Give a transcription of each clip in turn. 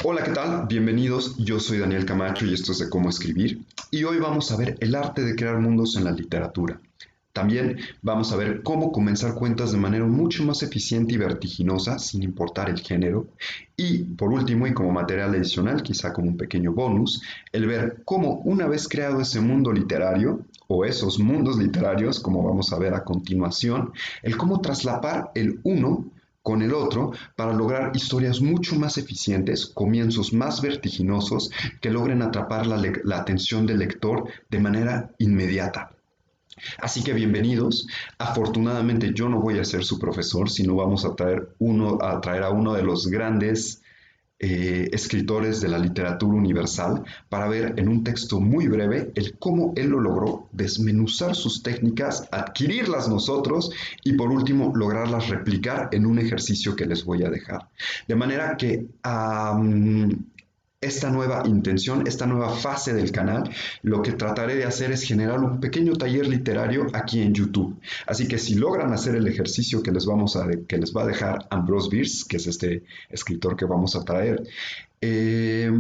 Hola, ¿qué tal? Bienvenidos, yo soy Daniel Camacho y esto es de Cómo Escribir. Y hoy vamos a ver el arte de crear mundos en la literatura. También vamos a ver cómo comenzar cuentas de manera mucho más eficiente y vertiginosa, sin importar el género. Y por último, y como material adicional, quizá como un pequeño bonus, el ver cómo una vez creado ese mundo literario, o esos mundos literarios, como vamos a ver a continuación, el cómo traslapar el uno con el otro para lograr historias mucho más eficientes, comienzos más vertiginosos que logren atrapar la atención del lector de manera inmediata. Así que bienvenidos. Afortunadamente yo no voy a ser su profesor, sino vamos a traer a uno de los grandes escritores de la literatura universal para ver en un texto muy breve el cómo él lo logró, desmenuzar sus técnicas, adquirirlas nosotros y por último lograrlas replicar en un ejercicio que les voy a dejar. De manera que esta nueva intención, esta nueva fase del canal, lo que trataré de hacer es generar un pequeño taller literario aquí en YouTube. Así que si logran hacer el ejercicio que que les va a dejar Ambrose Bierce, que es este escritor que vamos a traer, eh,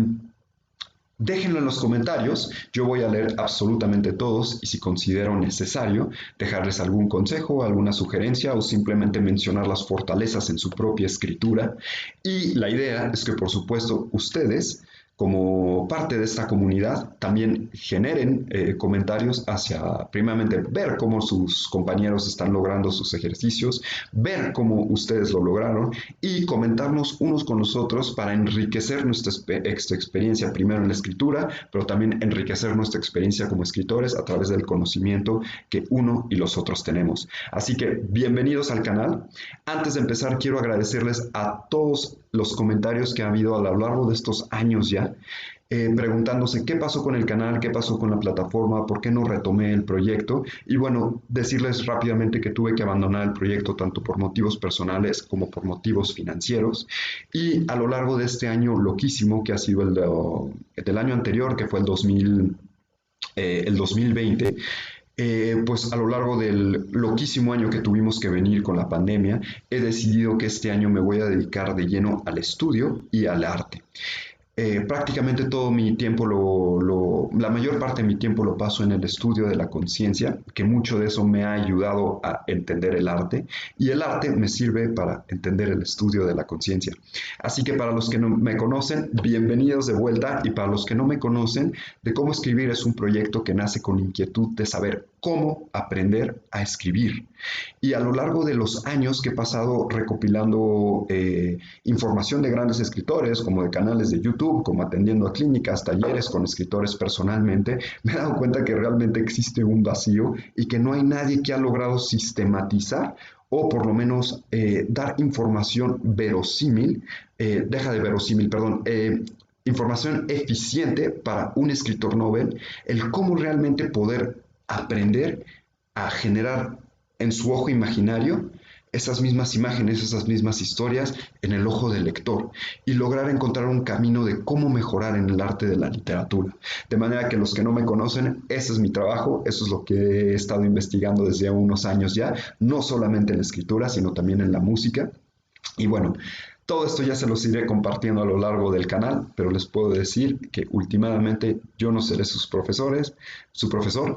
déjenlo en los comentarios, yo voy a leer absolutamente todos y si considero necesario dejarles algún consejo, alguna sugerencia o simplemente mencionar las fortalezas en su propia escritura. Y la idea es que por supuesto ustedes, como parte de esta comunidad, también generen comentarios hacia, primeramente, ver cómo sus compañeros están logrando sus ejercicios, ver cómo ustedes lo lograron y comentarnos unos con los otros para enriquecer nuestra experiencia, primero en la escritura, pero también enriquecer nuestra experiencia como escritores a través del conocimiento que uno y los otros tenemos. Así que bienvenidos al canal. Antes de empezar, quiero agradecerles a todos los comentarios que ha habido a lo largo de estos años ya, preguntándose qué pasó con el canal, qué pasó con la plataforma, por qué no retomé el proyecto. Y bueno, decirles rápidamente que tuve que abandonar el proyecto tanto por motivos personales como por motivos financieros. Y a lo largo de este año loquísimo, que ha sido del año anterior, que fue el 2020, pues a lo largo del loquísimo año que tuvimos que venir con la pandemia, he decidido que este año me voy a dedicar de lleno al estudio y al arte. Prácticamente todo mi tiempo, la mayor parte de mi tiempo lo paso en el estudio de la conciencia, que mucho de eso me ha ayudado a entender el arte y el arte me sirve para entender el estudio de la conciencia. Así que para los que no me conocen, bienvenidos de vuelta y para los que no me conocen, de Cómo Escribir es un proyecto que nace con inquietud de saber cómo aprender a escribir. Y a lo largo de los años que he pasado recopilando información de grandes escritores, como de canales de YouTube, como atendiendo a clínicas, talleres con escritores personalmente, me he dado cuenta que realmente existe un vacío y que no hay nadie que ha logrado sistematizar o por lo menos dar información verosímil, información eficiente para un escritor novel, el cómo realmente poder aprender a generar en su ojo imaginario esas mismas imágenes, esas mismas historias en el ojo del lector y lograr encontrar un camino de cómo mejorar en el arte de la literatura. De manera que los que no me conocen, ese es mi trabajo, eso es lo que he estado investigando desde unos años ya, no solamente en la escritura, sino también en la música. Y bueno, todo esto ya se los iré compartiendo a lo largo del canal, pero les puedo decir que últimamente yo no seré su profesor,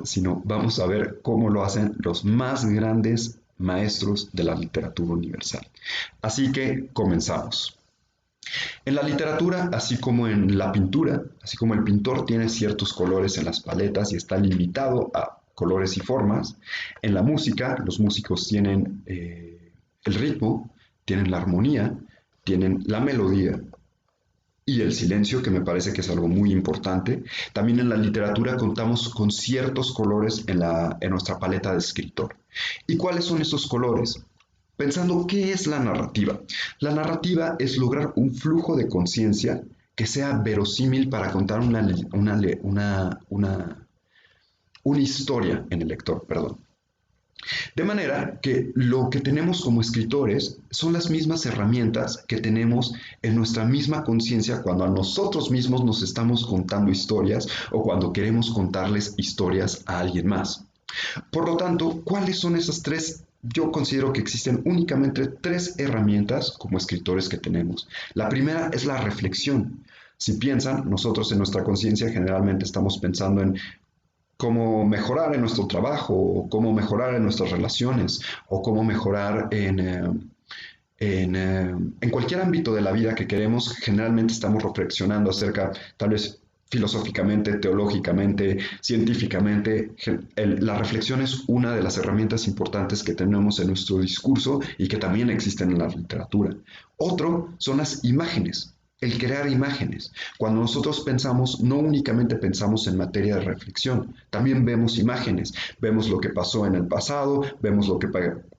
sino vamos a ver cómo lo hacen los más grandes maestros de la literatura universal. Así que comenzamos. En la literatura, así como en la pintura, así como el pintor tiene ciertos colores en las paletas y está limitado a colores y formas, en la música los músicos tienen el ritmo, tienen la armonía, tienen la melodía y el silencio, que me parece que es algo muy importante. También en la literatura contamos con ciertos colores en nuestra paleta de escritor. ¿Y cuáles son esos colores? Pensando, ¿qué es la narrativa? La narrativa es lograr un flujo de conciencia que sea verosímil para contar una historia en el lector, perdón. De manera que lo que tenemos como escritores son las mismas herramientas que tenemos en nuestra misma conciencia cuando a nosotros mismos nos estamos contando historias o cuando queremos contarles historias a alguien más. Por lo tanto, ¿cuáles son esas tres yo considero que existen únicamente tres herramientas como escritores que tenemos. La primera es la reflexión. Si piensan, nosotros en nuestra conciencia generalmente estamos pensando en cómo mejorar en nuestro trabajo, o cómo mejorar en nuestras relaciones, o cómo mejorar en cualquier ámbito de la vida que queremos. Generalmente estamos reflexionando acerca, tal vez filosóficamente, teológicamente, científicamente. La reflexión es una de las herramientas importantes que tenemos en nuestro discurso y que también existen en la literatura. Otro son las imágenes. El crear imágenes. Cuando nosotros pensamos, no únicamente pensamos en materia de reflexión, también vemos imágenes, vemos lo que pasó en el pasado, vemos lo que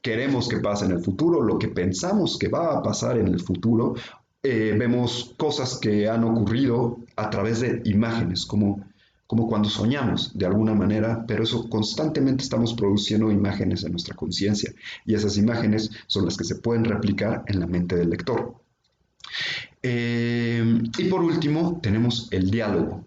queremos que pase en el futuro, lo que pensamos que va a pasar en el futuro, vemos cosas que han ocurrido a través de imágenes, como cuando soñamos de alguna manera, pero eso constantemente estamos produciendo imágenes en nuestra conciencia y esas imágenes son las que se pueden replicar en la mente del lector. Y por último, tenemos el diálogo,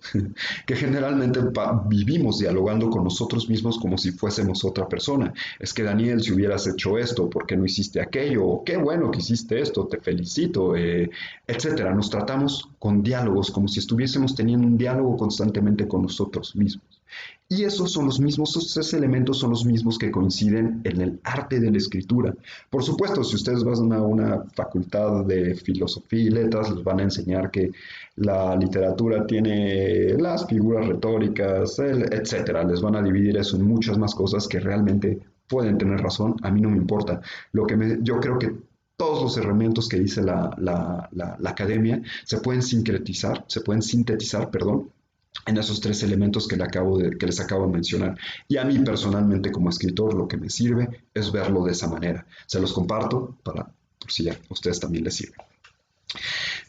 que generalmente vivimos dialogando con nosotros mismos como si fuésemos otra persona. Es que Daniel, si hubieras hecho esto, ¿por qué no hiciste aquello? Qué bueno que hiciste esto, te felicito, etcétera. Nos tratamos con diálogos, como si estuviésemos teniendo un diálogo constantemente con nosotros mismos. Y esos tres elementos son los mismos que coinciden en el arte de la escritura. Por supuesto, si ustedes van a una facultad de filosofía y letras, les van a enseñar que la literatura tiene las figuras retóricas, etcétera. Les van a dividir eso en muchas más cosas que realmente pueden tener razón. A mí no me importa. Yo creo que todos los herramientas que dice la academia se pueden sintetizar, en esos tres elementos que les acabo de mencionar. Y a mí personalmente como escritor lo que me sirve es verlo de esa manera. Se los comparto por si a ustedes también les sirve.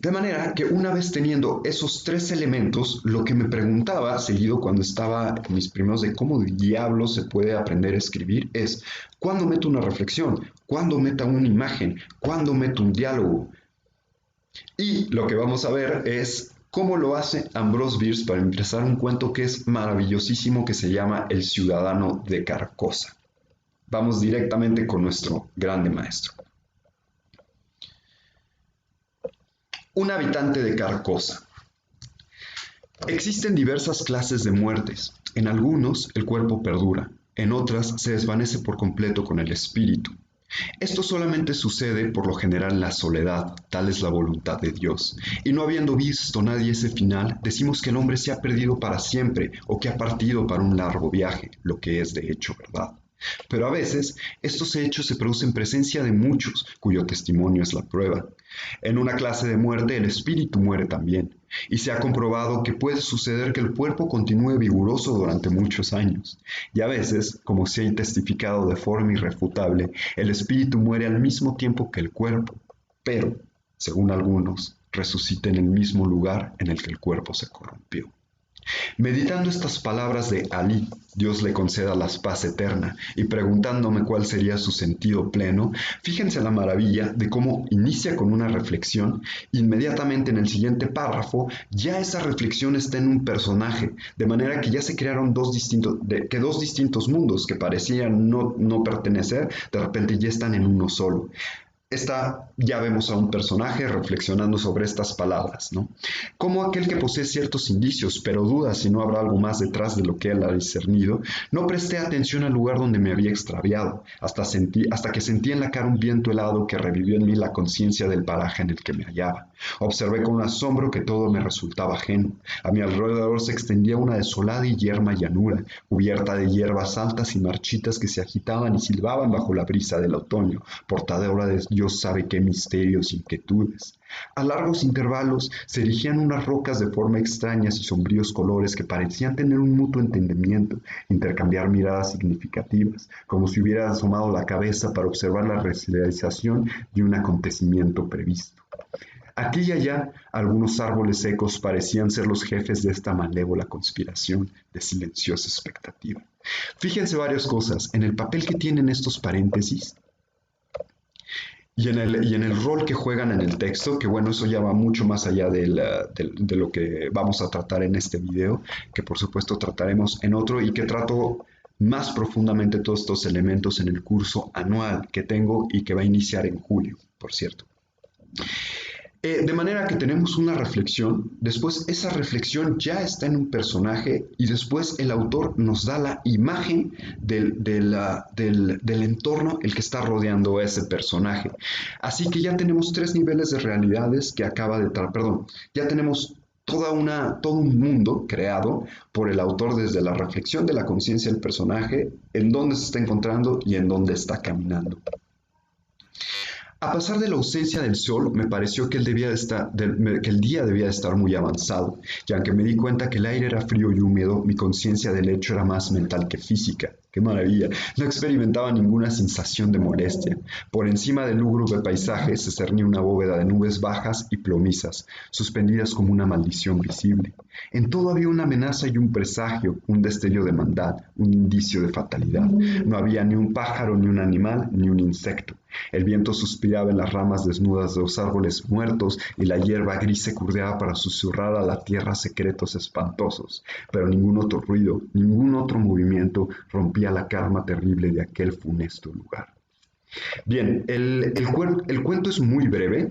De manera que una vez teniendo esos tres elementos, lo que me preguntaba seguido cuando estaba en mis primeros de cómo diablos se puede aprender a escribir es ¿cuándo meto una reflexión? ¿Cuándo meto una imagen? ¿Cuándo meto un diálogo? Y lo que vamos a ver es cómo lo hace Ambrose Bierce para empezar un cuento que es maravillosísimo que se llama El ciudadano de Carcosa. Vamos directamente con nuestro grande maestro. Un habitante de Carcosa. Existen diversas clases de muertes. En algunos el cuerpo perdura, en otras se desvanece por completo con el espíritu. Esto solamente sucede por lo general en la soledad, tal es la voluntad de Dios. Y no habiendo visto nadie ese final, decimos que el hombre se ha perdido para siempre o que ha partido para un largo viaje, lo que es de hecho verdad. Pero a veces estos hechos se producen en presencia de muchos, cuyo testimonio es la prueba. En una clase de muerte el espíritu muere también, y se ha comprobado que puede suceder que el cuerpo continúe vigoroso durante muchos años. Y a veces, como se ha testificado de forma irrefutable, el espíritu muere al mismo tiempo que el cuerpo, pero, según algunos, resucita en el mismo lugar en el que el cuerpo se corrompió. Meditando estas palabras de Ali, Dios le conceda la paz eterna, y preguntándome cuál sería su sentido pleno, fíjense la maravilla de cómo inicia con una reflexión, inmediatamente en el siguiente párrafo, ya esa reflexión está en un personaje, de manera que ya se crearon dos distintos mundos que parecían no pertenecer, de repente ya están en uno solo. Ya vemos a un personaje reflexionando sobre estas palabras, ¿no? Como aquel que posee ciertos indicios, pero duda si no habrá algo más detrás de lo que él ha discernido, no presté atención al lugar donde me había extraviado, hasta que sentí en la cara un viento helado que revivió en mí la conciencia del paraje en el que me hallaba. Observé con asombro que todo me resultaba ajeno. A mi alrededor se extendía una desolada y yerma llanura, cubierta de hierbas altas y marchitas que se agitaban y silbaban bajo la brisa del otoño, portadora de Dios sabe qué misterios e inquietudes. A largos intervalos se erigían unas rocas de forma extrañas y sombríos colores que parecían tener un mutuo entendimiento, intercambiar miradas significativas, como si hubiera asomado la cabeza para observar la realización de un acontecimiento previsto. Aquí y allá, algunos árboles secos parecían ser los jefes de esta malévola conspiración de silenciosa expectativa. Fíjense varias cosas en el papel que tienen estos paréntesis y en el rol que juegan en el texto, que bueno, eso ya va mucho más allá de lo que vamos a tratar en este video, que por supuesto trataremos en otro y que trato más profundamente todos estos elementos en el curso anual que tengo y que va a iniciar en julio, por cierto. De manera que tenemos una reflexión, después esa reflexión ya está en un personaje y después el autor nos da la imagen del entorno el que está rodeando a ese personaje. Así que ya tenemos 3 niveles de realidades que acaba de ya tenemos todo un mundo creado por el autor desde la reflexión de la conciencia del personaje, en dónde se está encontrando y en dónde está caminando. A pesar de la ausencia del sol, me pareció que el día debía de estar muy avanzado, y aunque me di cuenta que el aire era frío y húmedo, mi conciencia del hecho era más mental que física. ¡Qué maravilla! No experimentaba ninguna sensación de molestia. Por encima del lúgubre paisaje se cernía una bóveda de nubes bajas y plomizas, suspendidas como una maldición visible. En todo había una amenaza y un presagio, un destello de maldad, un indicio de fatalidad. No había ni un pájaro, ni un animal, ni un insecto. El viento suspiraba en las ramas desnudas de los árboles muertos y la hierba gris se curveaba para susurrar a la tierra secretos espantosos, pero ningún otro ruido, ningún otro movimiento rompía la calma terrible de aquel funesto lugar. Bien, el cuento es muy breve.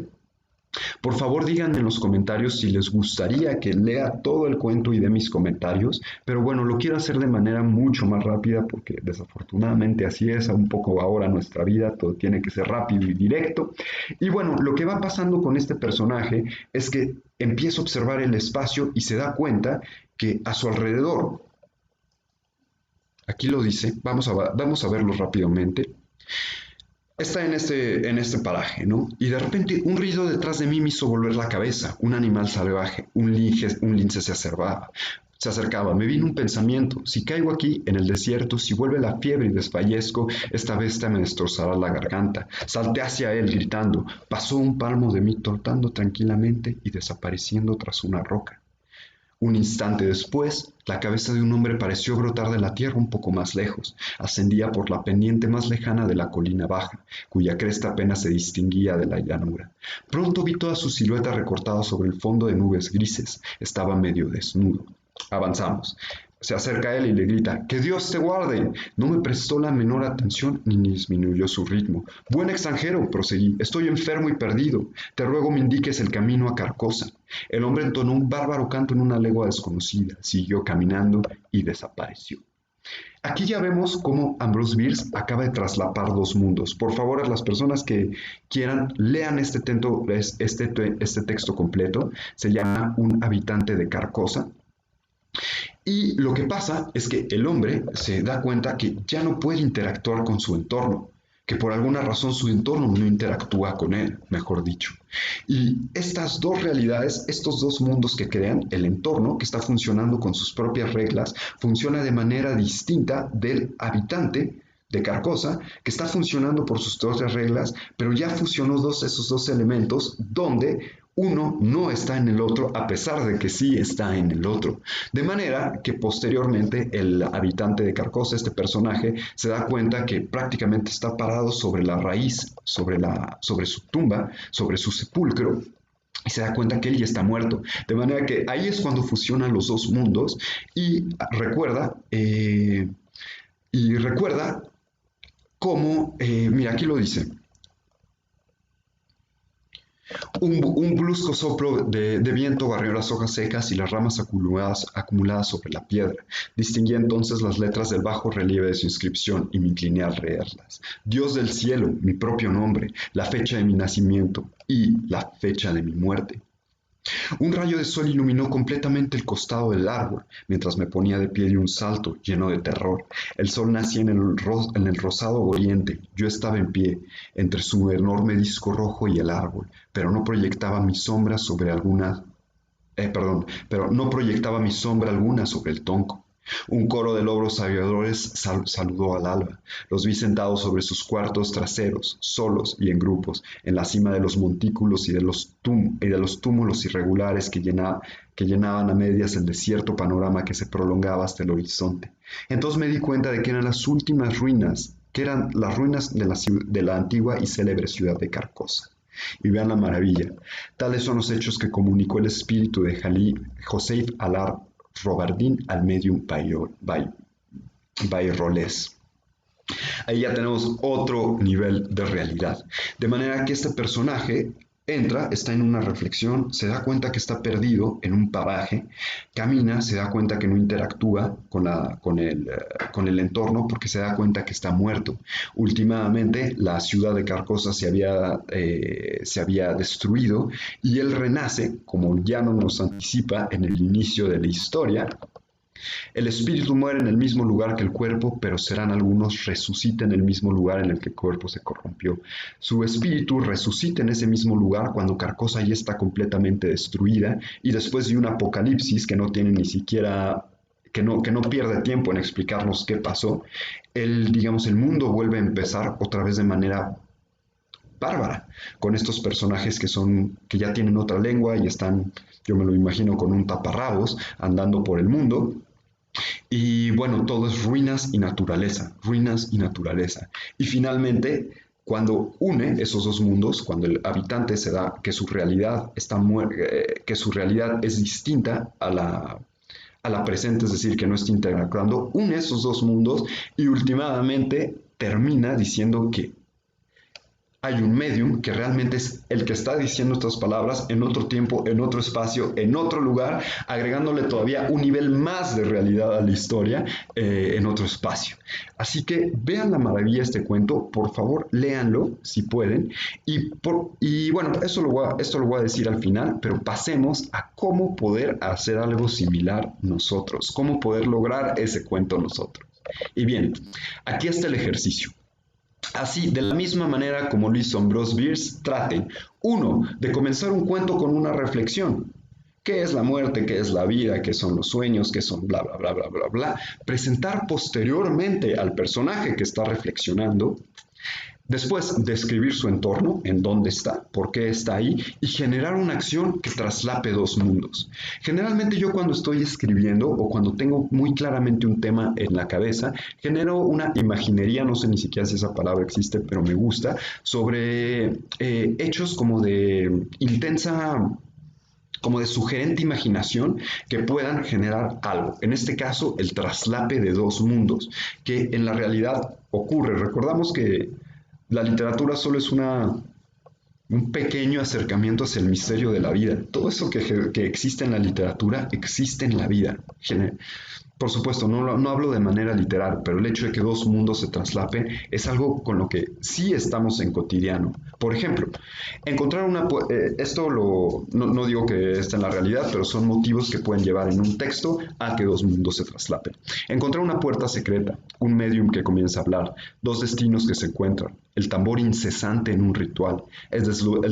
Por favor, díganme en los comentarios si les gustaría que lea todo el cuento y dé mis comentarios, pero bueno, lo quiero hacer de manera mucho más rápida porque desafortunadamente así es un poco ahora nuestra vida, todo tiene que ser rápido y directo. Y bueno, lo que va pasando con este personaje es que empieza a observar el espacio y se da cuenta que a su alrededor, aquí lo dice, vamos a verlo rápidamente. Está en este paraje, ¿no? Y de repente un ruido detrás de mí me hizo volver la cabeza. Un animal salvaje, un lince se acercaba. Me vino un pensamiento. Si caigo aquí, en el desierto, si vuelve la fiebre y desfallezco, esta bestia me destrozará la garganta. Salté hacia él, gritando. Pasó un palmo de mí, trotando tranquilamente y desapareciendo tras una roca. Un instante después, la cabeza de un hombre pareció brotar de la tierra un poco más lejos. Ascendía por la pendiente más lejana de la colina baja, cuya cresta apenas se distinguía de la llanura. Pronto vi toda su silueta recortada sobre el fondo de nubes grises. Estaba medio desnudo. Avanzamos. Se acerca a él y le grita: ¡Que Dios te guarde! No me prestó la menor atención ni disminuyó su ritmo. Buen extranjero, proseguí, estoy enfermo y perdido. Te ruego me indiques el camino a Carcosa. El hombre entonó un bárbaro canto en una legua desconocida, siguió caminando y desapareció. Aquí ya vemos cómo Ambrose Bierce acaba de traslapar 2 mundos. Por favor, a las personas que quieran, lean este texto completo. Se llama Un habitante de Carcosa. Y lo que pasa es que el hombre se da cuenta que ya no puede interactuar con su entorno, que por alguna razón su entorno no interactúa con él, mejor dicho. Y estas 2 realidades, estos 2 mundos que crean, el entorno que está funcionando con sus propias reglas, funciona de manera distinta del habitante de Carcosa, que está funcionando por sus propias reglas, pero ya fusionó esos 2 elementos donde uno no está en el otro a pesar de que sí está en el otro. De manera que posteriormente el habitante de Carcosa, este personaje, se da cuenta que prácticamente está parado sobre la raíz, sobre su tumba, sobre su sepulcro, y se da cuenta que él ya está muerto. De manera que ahí es cuando fusionan los 2 mundos y recuerda cómo, mira, aquí lo dice. Un brusco soplo de viento barrió las hojas secas y las ramas acumuladas sobre la piedra. Distinguí entonces las letras del bajo relieve de su inscripción y me incliné al leerlas. Dios del cielo, mi propio nombre, la fecha de mi nacimiento y la fecha de mi muerte. Un rayo de sol iluminó completamente el costado del árbol, mientras me ponía de pie de un salto, lleno de terror. El sol nacía en el rosado oriente. Yo estaba en pie, entre su enorme disco rojo y el árbol, pero no proyectaba mi sombra alguna sobre el tronco. Un coro de lobos aviadores saludó al alba. Los vi sentados sobre sus cuartos traseros, solos y en grupos, en la cima de los montículos y de los túmulos irregulares que llenaban a medias el desierto panorama que se prolongaba hasta el horizonte. Entonces me di cuenta de que eran las últimas ruinas, que eran las ruinas de la antigua y célebre ciudad de Carcosa. Y vean la maravilla. Tales son los hechos que comunicó el espíritu de Joseph Allard Robberdin al medium Bayrolés. Ahí ya tenemos otro nivel de realidad. De manera que este personaje entra, está en una reflexión, se da cuenta que está perdido en un paraje, camina, se da cuenta que no interactúa con el entorno porque se da cuenta que está muerto. Últimamente la ciudad de Carcosa se había destruido y él renace, como ya no nos anticipa en el inicio de la historia. El espíritu muere en el mismo lugar que el cuerpo, pero serán algunos resucita en el mismo lugar en el que el cuerpo se corrompió. Su espíritu resucita en ese mismo lugar cuando Carcosa ya está completamente destruida y después de un apocalipsis que no tiene ni siquiera que no pierde tiempo en explicarnos qué pasó, el mundo vuelve a empezar otra vez de manera bárbara, con estos personajes que ya tienen otra lengua y están, yo me lo imagino, con un taparrabos andando por el mundo. Y bueno, todo es ruinas y naturaleza, ruinas y naturaleza. Y finalmente, cuando une esos dos mundos, cuando el habitante se da que su realidad que su realidad es distinta a la presente, es decir, que no está interactuando, une esos dos mundos y últimamente termina diciendo que hay un medium que realmente es el que está diciendo estas palabras en otro tiempo, en otro espacio, en otro lugar, agregándole todavía un nivel más de realidad a la historia en otro espacio. Así que vean la maravilla de este cuento, por favor léanlo si pueden. Y bueno, esto lo voy a decir al final, pero pasemos a cómo poder hacer algo similar nosotros, cómo poder lograr ese cuento nosotros. Y bien, aquí está el ejercicio. Así, de la misma manera como lo hizo Ambrose Bierce, traten, uno, de comenzar un cuento con una reflexión. ¿Qué es la muerte? ¿Qué es la vida? ¿Qué son los sueños? ¿Qué son bla, bla, bla, bla, bla, bla? Presentar posteriormente al personaje que está reflexionando. Después, describir su entorno, en dónde está, por qué está ahí, y generar una acción que traslape dos mundos. Generalmente yo cuando estoy escribiendo o cuando tengo muy claramente un tema en la cabeza, genero una imaginería, no sé ni siquiera si esa palabra existe, pero me gusta, sobre hechos como de intensa como de sugerente imaginación que puedan generar algo. En este caso, el traslape de dos mundos, que en la realidad ocurre. Recordamos que la literatura solo es un pequeño acercamiento hacia el misterio de la vida. Todo eso que existe en la literatura existe en la vida. Por supuesto, no hablo de manera literal, pero el hecho de que dos mundos se traslapen es algo con lo que sí estamos en cotidiano. Por ejemplo, encontrar no digo que esté en la realidad, pero son motivos que pueden llevar en un texto a que dos mundos se traslapen. Encontrar una puerta secreta, un medium que comienza a hablar, dos destinos que se encuentran, el tambor incesante en un ritual, el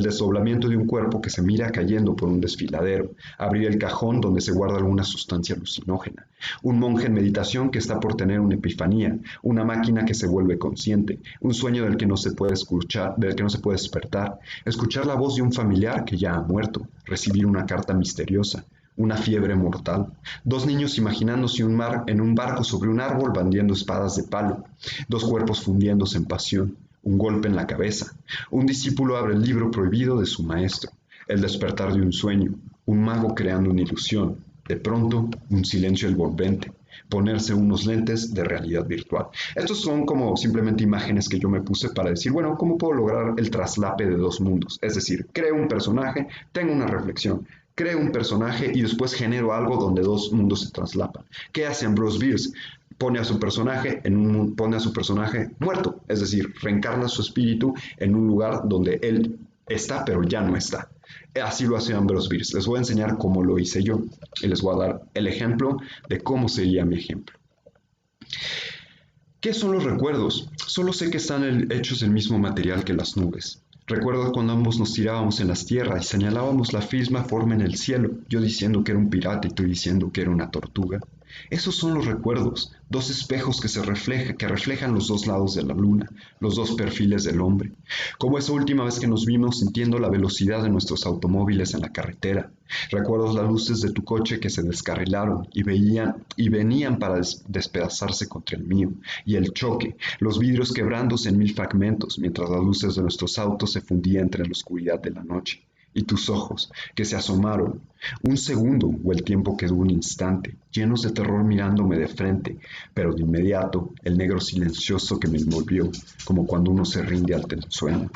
desdoblamiento de un cuerpo que se mira cayendo por un desfiladero, abrir el cajón donde se guarda alguna sustancia alucinógena, un monje en meditación que está por tener una epifanía, una máquina que se vuelve consciente, un sueño del que no se puede escuchar, del que no se puede despertar, escuchar la voz de un familiar que ya ha muerto, recibir una carta misteriosa, una fiebre mortal, dos niños imaginándose en un barco sobre un árbol bandiendo espadas de palo, dos cuerpos fundiéndose en pasión, un golpe en la cabeza, un discípulo abre el libro prohibido de su maestro, el despertar de un sueño, un mago creando una ilusión, de pronto un silencio envolvente, ponerse unos lentes de realidad virtual. Estos son como simplemente imágenes que yo me puse para decir, bueno, ¿cómo puedo lograr el traslape de dos mundos? Es decir, creo un personaje, tengo una reflexión, creo un personaje y después genero algo donde dos mundos se traslapan. ¿Qué hace Ambrose Bierce? Pone a su personaje muerto, es decir, reencarna su espíritu en un lugar donde él está, pero ya no está. Así lo hace Ambrose Bierce. Les voy a enseñar cómo lo hice yo y les voy a dar el ejemplo de cómo sería mi ejemplo. ¿Qué son los recuerdos? Solo sé que están hechos del mismo material que las nubes. Recuerdo cuando ambos nos tirábamos en las tierras y señalábamos la misma forma en el cielo, yo diciendo que era un pirata y tú diciendo que era una tortuga. Esos son los recuerdos, dos espejos que reflejan los dos lados de la luna, los dos perfiles del hombre. Como esa última vez que nos vimos sintiendo la velocidad de nuestros automóviles en la carretera. Recuerdo las luces de tu coche que se descarrilaron y venían para despedazarse contra el mío, y el choque, los vidrios quebrándose en mil fragmentos, mientras las luces de nuestros autos se fundían entre la oscuridad de la noche. y tus ojos, que se asomaron, un segundo o el tiempo quedó un instante, llenos de terror mirándome de frente, pero de inmediato el negro silencioso que me envolvió, como cuando uno se rinde ante el sueño.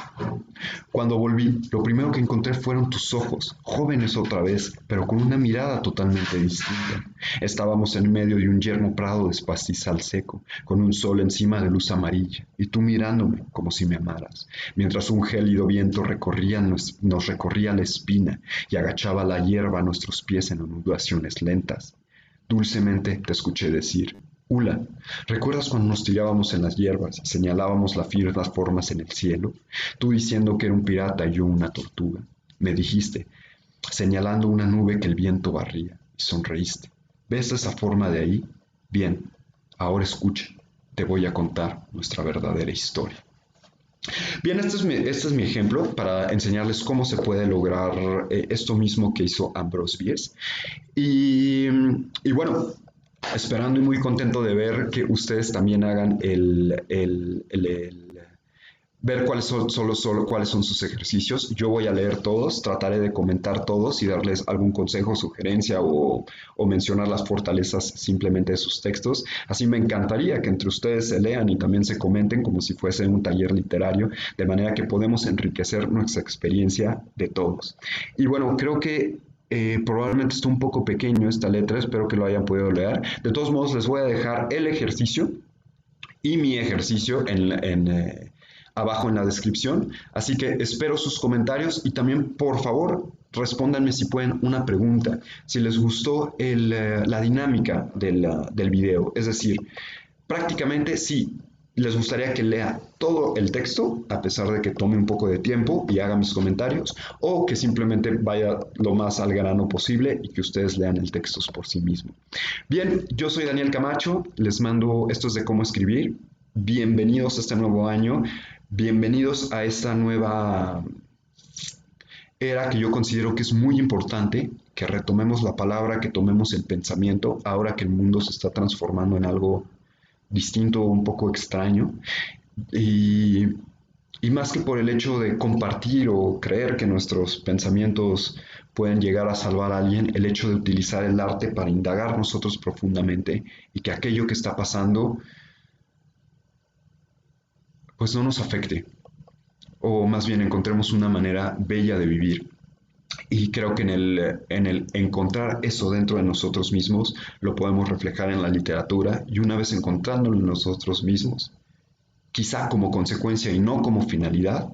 Cuando volví, lo primero que encontré fueron tus ojos, jóvenes otra vez, pero con una mirada totalmente distinta. Estábamos en medio de un yermo prado de pastizal seco, con un sol encima de luz amarilla, y tú mirándome como si me amaras, mientras un gélido viento nos recorría la espina y agachaba la hierba a nuestros pies en ondulaciones lentas. Dulcemente te escuché decir: Ula, ¿recuerdas cuando nos tirábamos en las hierbas y señalábamos las firmes formas en el cielo? Tú diciendo que era un pirata y yo una tortuga. Me dijiste, señalando una nube que el viento barría, y sonreíste. ¿Ves esa forma de ahí? Bien, ahora escucha, te voy a contar nuestra verdadera historia. Bien, este es mi ejemplo para enseñarles cómo se puede lograr esto mismo que hizo Ambrose Bierce. Y bueno, esperando y muy contento de ver que ustedes también hagan ver cuáles son sus ejercicios. Yo voy a leer todos, trataré de comentar todos y darles algún consejo, sugerencia o mencionar las fortalezas simplemente de sus textos. Así me encantaría que entre ustedes se lean y también se comenten como si fuese un taller literario, de manera que podemos enriquecer nuestra experiencia de todos. Y bueno, creo que probablemente está un poco pequeño esta letra, espero que lo hayan podido leer. De todos modos, les voy a dejar el ejercicio y mi ejercicio abajo en la descripción. Así que espero sus comentarios y también, por favor, respóndanme si pueden una pregunta, si les gustó la dinámica del video. Es decir, prácticamente sí, les gustaría que lea todo el texto, a pesar de que tome un poco de tiempo y haga mis comentarios, o que simplemente vaya lo más al grano posible y que ustedes lean el texto por sí mismos. Bien, yo soy Daniel Camacho, les mando esto es de cómo escribir. Bienvenidos a este nuevo año, bienvenidos a esta nueva era que yo considero que es muy importante que retomemos la palabra, que tomemos el pensamiento, ahora que el mundo se está transformando en algo distinto, un poco extraño. Y, y más que por el hecho de compartir o creer que nuestros pensamientos pueden llegar a salvar a alguien, el hecho de utilizar el arte para indagar nosotros profundamente y que aquello que está pasando pues no nos afecte, o más bien encontremos una manera bella de vivir. Y creo que en el encontrar eso dentro de nosotros mismos, lo podemos reflejar en la literatura y una vez encontrándolo en nosotros mismos, quizá como consecuencia y no como finalidad,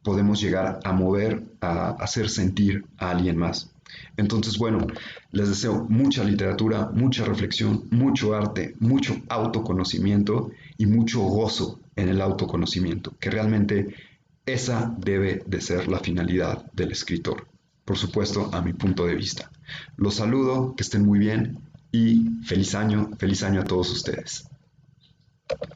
podemos llegar a mover, a hacer sentir a alguien más. Entonces, bueno, les deseo mucha literatura, mucha reflexión, mucho arte, mucho autoconocimiento y mucho gozo en el autoconocimiento, que realmente esa debe de ser la finalidad del escritor. Por supuesto, a mi punto de vista. Los saludo, que estén muy bien y feliz año a todos ustedes.